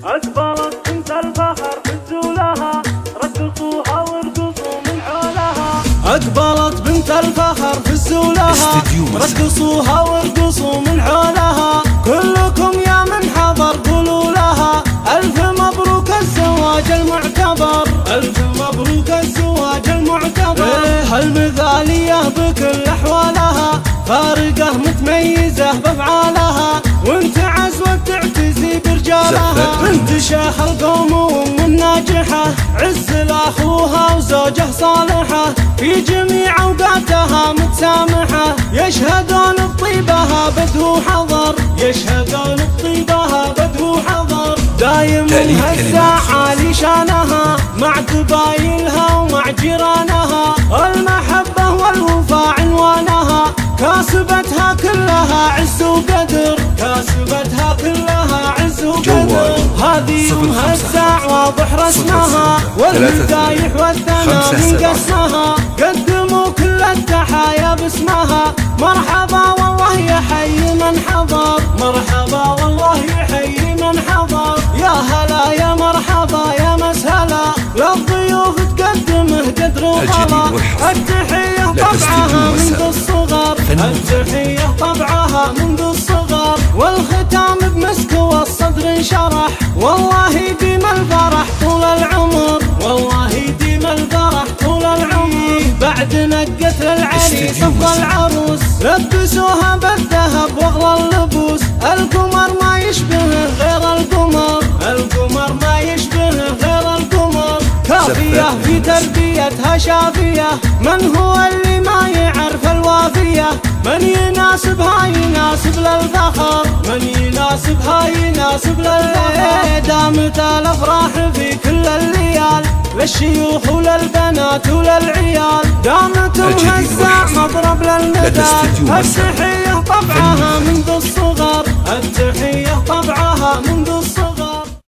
أقبلت بنت الفخر بتزولها، رقصوها وارقصوا من حولها. أقبلت بنت الفخر بتزولها، رقصوها وارقصوا من حولها. كلكم يا من حضر قولوا لها ألف مبروك الزواج المعتبر، ألف مبروك الزواج المعتبر. هالمثالية بكل أحوالها، فارقة متميزة بأفعالها، وانت عزوة تعتزي برجالها. بنت شيخ القوم وام الناجحة، عز لأخوها وزوجه صالحة، في جميع أوقاتها متسامحة. يشهدون بطيبها بدو حضر، يشهدون بطيبها بدو حضر. دايم مهزة عالي شانها، مع قبايلها ومع جيرانها. المحبة والوفاء عنوانها، كاسبتها كلها عز وقدر، كاسبتها كلها عز وقدر. هذه مهزة واضح رسمها، والمدايح والثناء من قسمها. قدموا كل التحايا باسمها، مرحبا والله يحيي من حضر، مرحبا والله يحيي من حضر. يا هلا يا مرحبا يا مسهلا، للضيوف تقدمه قدر وغلا. التحية طبعها منذ الصغر، التحية طبعها منذ الصغر. والختام بمسك والصدر انشرح، والله يديم الفرح طول العمر، والله يديم الفرح طول العمر. بعد نقت للعريس افضل عروس، لبسوها بالذهب واغلى اللبوس. القمر ما يشبهه غير القمر، القمر ما يشبهه غير القمر. كافية في تربيتها شافية، من هو اللي ما يعرف الوافية؟ من يناسبها يناسب للفخر، من يناسبها يناسب للفخر. دامت الافراح في كل الليال، للشيوخ وللبنات وللعيال. دامت مهزة مضرب للندى، التحية طبعها